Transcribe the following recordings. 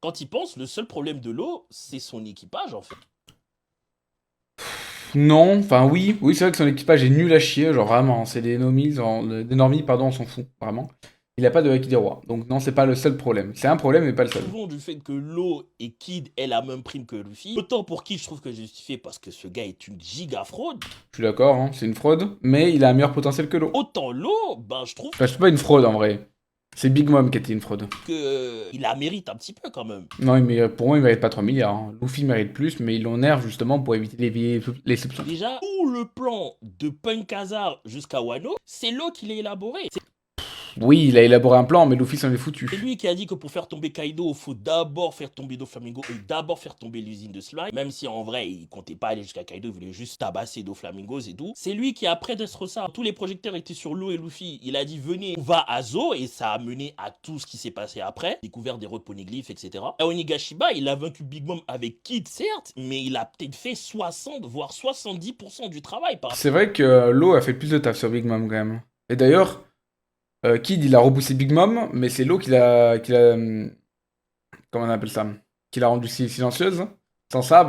Quand il pense, le seul problème de l'eau, c'est son équipage en fait. Non, enfin oui, c'est vrai que son équipage est nul à chier, genre vraiment, c'est des normies, des normies, pardon, on s'en fout, vraiment. Il a pas de Haki des rois, donc non, c'est pas le seul problème. C'est un problème, mais pas le seul. Souvent du fait que l'eau et Kid aient la même prime que Luffy. Autant pour Kid, je trouve que c'est justifié parce que ce gars est une giga fraude. Je suis d'accord, hein, c'est une fraude, mais il a un meilleur potentiel que l'eau. Autant l'eau, ben je trouve Enfin, c'est pas une fraude en vrai. C'est Big Mom qui était une fraude. que il la mérite un petit peu quand même. Non, pour moi, il mérite pas 3 milliards. Hein. Luffy mérite plus, mais ils l'ont nerf justement pour éviter les soupçons. Déjà, tout le plan de Punk Hazard jusqu'à Wano, c'est l'eau qui l'a élaboré. Oui, il a élaboré un plan, mais Luffy s'en est foutu. C'est lui qui a dit que pour faire tomber Kaido, il faut d'abord faire tomber Doflamingo et d'abord faire tomber l'usine de Slime. Même si en vrai, il comptait pas aller jusqu'à Kaido, il voulait juste tabasser Doflamingos et tout. C'est lui qui, après Dressrosa, tous les projecteurs étaient sur l'eau et Luffy. Il a dit venez, on va à Zo et ça a mené à tout ce qui s'est passé après. Découvert des poneglyphes, etc. À Onigashiba, il a vaincu Big Mom avec Kid, certes, mais il a peut-être fait 60 voire 70% du travail par C'est vrai que l'eau a fait plus de taf sur Big Mom quand même. Et d'ailleurs, Kid il a repoussé Big Mom, mais c'est l'eau comment on appelle ça? Qui l'a rendue silencieuse. Sans ça,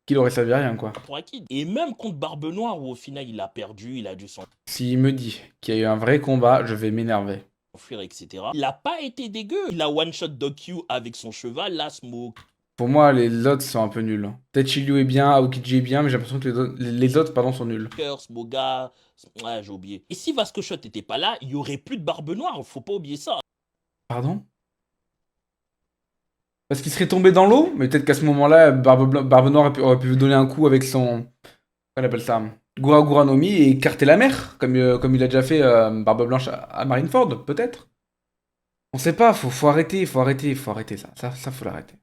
Kid aurait servi à rien quoi. rapport à Kid. Et même contre Barbe Noire, où au final il a perdu, il a dû S'il me dit qu'il y a eu un vrai combat, je vais m'énerver. s'enfuir, etc. Il a pas été dégueu. Il a one-shot Dokkyu avec son cheval, la Smoke. Pour moi, les autres sont un peu nuls. Peut-être Shiryu est bien, Aokiji est bien, mais j'ai l'impression que les autres pardon, sont nuls. Moga, ouais, j'ai oublié. Et si Vasco Shot était pas là, il y aurait plus de Barbe Noire, faut pas oublier ça. Pardon? Parce qu'il serait tombé dans l'eau, mais peut-être qu'à ce moment-là, Barbe Noire aurait pu donner un coup avec son. Qu'on appelle ça? Gura Gura no Mi et écarter la mer, comme il a déjà fait Barbe Blanche à Marineford, peut-être? On sait pas, faut arrêter, faut arrêter ça. Ça, faut l'arrêter.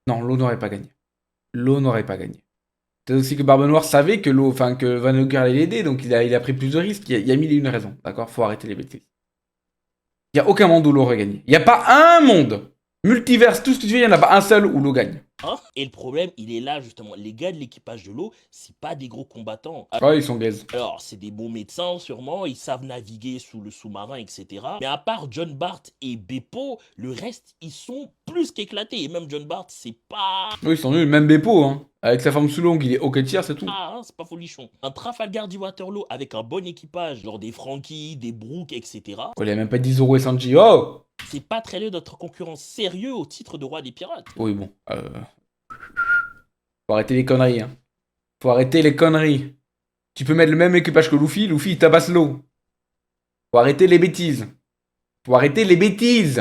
Non, l'eau n'aurait pas gagné. L'eau n'aurait pas gagné. C'est aussi que Barbe Noire savait que l'eau, enfin que Van Hugger allait l'aider, donc il a pris plus de risques. Il y a mille et une raisons, d'accord? Faut arrêter les bêtises. Il y a aucun monde où l'eau aurait gagné. Il y a pas un monde! Multiverse, tout ce que tu veux, il y en a pas un seul où l'eau gagne. Hein. Et le problème, il est là justement. Les gars de l'équipage de l'eau, c'est pas des gros combattants. Ouais, ils sont gaze. Alors, c'est des bons médecins sûrement, ils savent naviguer sous le sous-marin, etc. Mais à part John Bart et Beppo, le reste, ils sont plus qu'éclatés. Et même John Bart, c'est pas... Oui, ils sont nuls, même Beppo, hein. Avec sa forme sous longue, il est ok tiers, c'est tout. Ah, hein, c'est pas folichon. Un Trafalgar du Waterloo avec un bon équipage, genre des Frankie, des Brooke, etc. Oh, il a même pas dit Zoro et Sanji. Oh! C'est pas très loin d'être concurrent sérieux au titre de roi des pirates. Oui, bon. Faut arrêter les conneries, hein. Faut arrêter les conneries. Tu peux mettre le même équipage que Luffy, Luffy il tabasse l'eau. Faut arrêter les bêtises. Faut arrêter les bêtises.